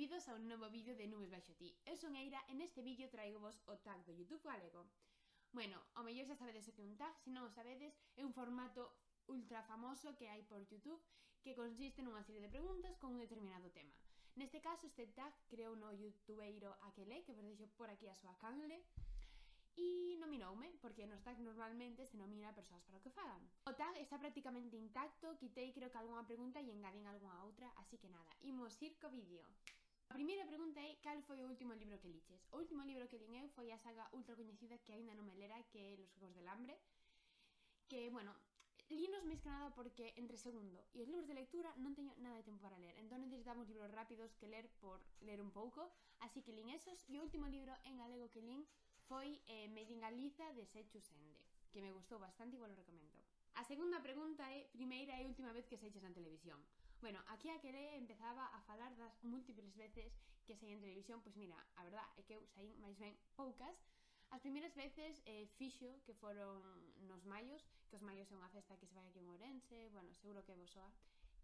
Benvidos a un novo vídeo de Nubes baixo ti. Eu son Eira e neste vídeo traigo vos o tag do YouTube galego. Bueno, ao mellor xa sabedes o que é un tag, se non o sabedes, é un formato ultra famoso que hai por YouTube que consiste nunha serie de preguntas con un determinado tema. Neste caso, este tag creou no youtubeiro Aquelé, que vos deixo por aquí a súa canle, e nominoume, porque nos tags normalmente se nomina a persoas para o que fagan. O tag está prácticamente intacto, quitei creo que algunha pregunta e engadín algunha outra, así que nada, imos ir co vídeo. A primeira pregunta é cal foi o último libro que liches? O último libro que lin eu foi a saga ultra coñecida que aínda non me lera, que é Los Juegos del Hambre, que, bueno, linos máis que nada porque entre segundo e os libros de lectura non teño nada de tempo para ler, entón necesitamos libros rápidos que ler por ler un pouco, así que lin esos, e o último libro en galego que lin foi Made in Galiza de Sechu Sende, que me gustou bastante e vos lo recomendo. A segunda pregunta é primeira e última vez que seiches na televisión. Bueno, aquí a Quere empezaba a falar das múltiples veces que saí en televisión, pois mira, a verdad é que eu saí máis ben poucas. As primeiras veces fixo que foron nos Maios, que os Maios é unha festa que se vai aquí en Ourense, bueno, seguro que vos soa.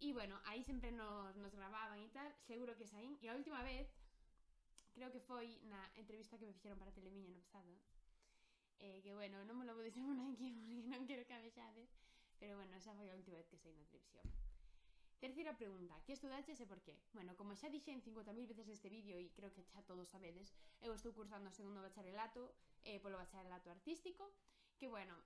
E bueno, aí sempre nos gravaban e tal, seguro que saín. E a última vez, creo que foi na entrevista que me fixeron para Telemiña no pasado, que bueno, non me lo vou dixer aquí porque non quero que a vexades, pero bueno, esa foi a última vez que saí na televisión. Terceira pregunta, que estudaches e por qué? Bueno, como xa dixen 50.000 veces neste vídeo e creo que xa todos sabedes, eu estou cursando o segundo bacharelato polo bacharelato artístico, que bueno,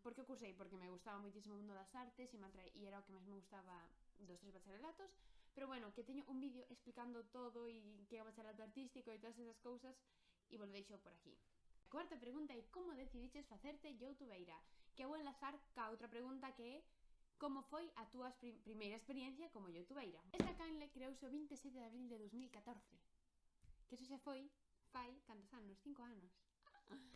por que o cursei? Porque me gustaba moitísimo o mundo das artes e era o que máis me gustaba dos 3 bacharelatos, pero bueno, que teño un vídeo explicando todo e que é o bacharelato artístico e todas esas cousas e vos deixo por aquí. A cuarta pregunta é como decidiches facerte youtubeira, que vou enlazar ca outra pregunta que é como foi a túa primeira experiencia como youtubeira. Esta canle creouse o 27 de abril de 2014, que eso xa foi fai cantos anos? 5 anos.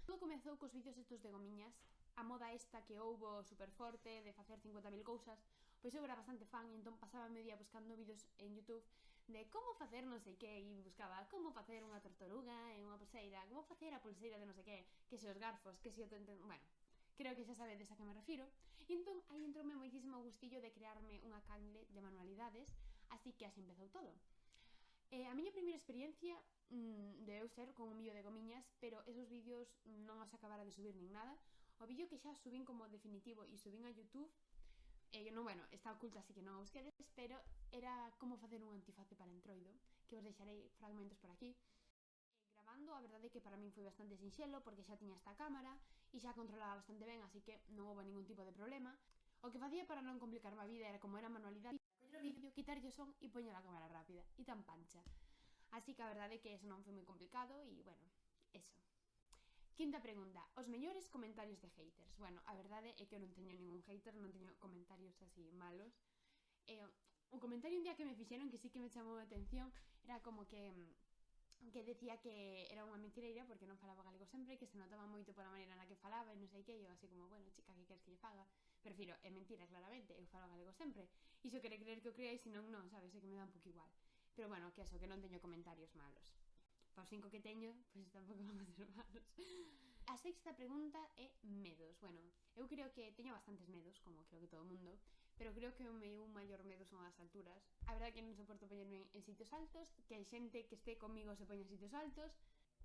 Todo comezou cos vídeos estos de gomiñas, a moda esta que houbo super forte de facer 50.000 cousas, pois eu era bastante fan e entón pasaba medio día buscando vídeos en YouTube de como facer non sei que, e buscaba como facer unha torturuga e unha pulseira, como facer a pulseira de non sei que se os garfos, que se o bueno, creo que xa sabedes a que me refiro. E entón aí entroume moitísimo o gustillo de crearme unha canle de manualidades, así que así empezou todo. A miña primeira experiencia de eu ser con un vídeo de gomiñas, pero esos vídeos non os acabara de subir nin nada. O vídeo que xa subín como definitivo e subín a YouTube, non, bueno, está oculta así que non o busquedes, pero era como facer un antiface para entroido, que vos deixarei fragmentos por aquí. Grabando, a verdade é que para min foi bastante sinxelo porque xa tiña esta cámara e xa controlaba bastante ben, así que non houve ningún tipo de problema. O que facía para non complicarme a vida era como era manualidade, coller o vídeo, quitarlle o son e poñer a cámara rápida e tan pancha. Así que a verdade é que eso non foi moi complicado e, bueno, eso. Quinta pregunta, os mellores comentarios de haters. Bueno, a verdade é que eu non teño ningún hater, non teño comentarios así malos. Un comentario un día que me fixeron que sí que me chamou a atención era como que decía que era unha mentireira porque non falaba galego sempre, que se notaba moito pola maneira na que falaba e non sei que, e eu así como, bueno, chica, que queres que lle faga? Prefiro, é mentira, claramente, eu falo galego sempre, e se quere creer que o creáis, senón non, sabes, é que me dá un pouco igual. Pero bueno, que eso, que non teño comentarios malos. Para os 5 que teño, pois tampouco van a ser malos. A sexta pregunta é medos. Bueno, eu creo que teño bastantes medos, como creo que todo o mundo, pero creo que o meu maior medo son as alturas. A verdade é que non soporto poñerme en sitios altos, que hai xente que este comigo se poña en sitios altos.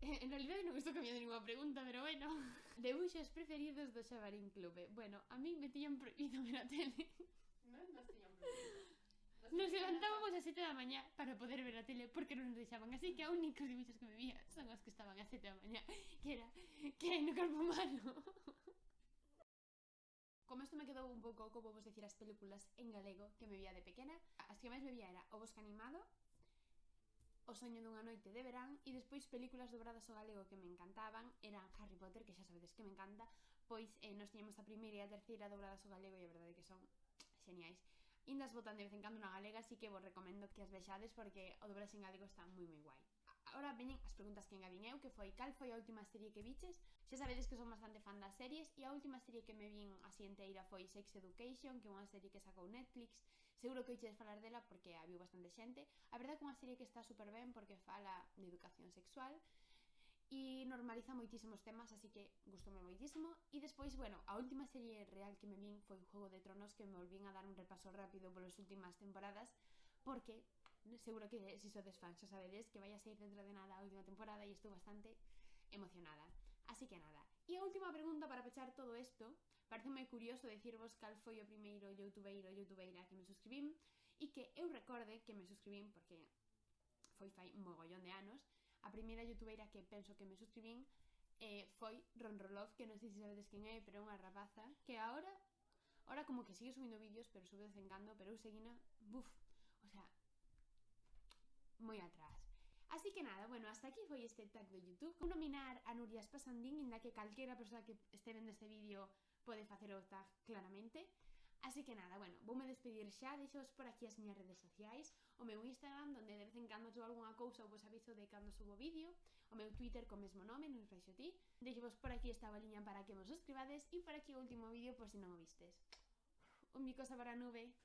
En realidade non estou cambiando ninguna pregunta, pero bueno. Debuxos preferidos do Xabarín Clube. Bueno, a mí me tiñan prohibido ver a tele. Non nos tiñan prohibido. Nos levantábamos a 7 da mañá para poder ver a tele porque non nos deixaban, así que a únicos dibuixos que me vía son os que estaban a 7 da mañá, que era que hai no corpo humano. Como isto me quedou un pouco, como vos decir, as películas en galego que me vía de pequena, as que máis me vía era O Bosque Animado, O Soño dunha noite de verán, e despois películas dobradas ao galego que me encantaban eran Harry Potter, que xa sabedes que me encanta, pois nos tiñamos a primeira e a terceira dobradas ao galego e a verdade é que son xeniais. Indas botan de vez en cando na galega, así que vos recomendo que as vexades porque o dobraxe en galego está moi moi guai. Agora veñen as preguntas que engadín eu, que foi cal foi a última serie que viches? Xa sabedes que son bastante fan das series e a última serie que me vin así enteira foi Sex Education, que é unha serie que sacou Netflix. Seguro que oichedes falar dela porque a viu bastante xente. A verdade é que é unha serie que está super ben porque fala de educación sexual e normaliza moitísimos temas, así que gustoume moitísimo. E despois, bueno, a última serie real que me vin foi Juego de Tronos, que me volvín a dar un repaso rápido polas últimas temporadas porque seguro que si sodes fans xa sabedes que vai a sair dentro de nada a última temporada e estou bastante emocionada. Así que nada. E a última pregunta para pechar todo isto, parece moi curioso decirvos cal foi o primeiro youtubeiro ou youtubeira que me suscribín e que eu recorde que me suscribín porque foi fai un mogollón de anos. A primeira youtubeira que penso que me suscribín foi Ronrolov, que non sei se sabedes quen é, pero é unha rapaza que ahora como que sigue subindo vídeos, pero sube de vez en cando, pero eu seguina, o sea, moi atrás. Así que nada, bueno, hasta aquí foi este tag do YouTube. Vou nominar a Nuria Espasandín, inda que calquera persoa que este vendo este vídeo pode facer o tag claramente. Así que nada, bueno, voume despedir xa, deixos por aquí as miñas redes sociais, o meu Instagram, donde de vez en cando subo algunha cousa ou vos aviso de cando subo vídeo, o meu Twitter co mesmo nome, non feixo ti. Deixos por aquí esta boliña para que vos suscribades e por aquí o último vídeo por si non o vistes. Un bicosa para a nube.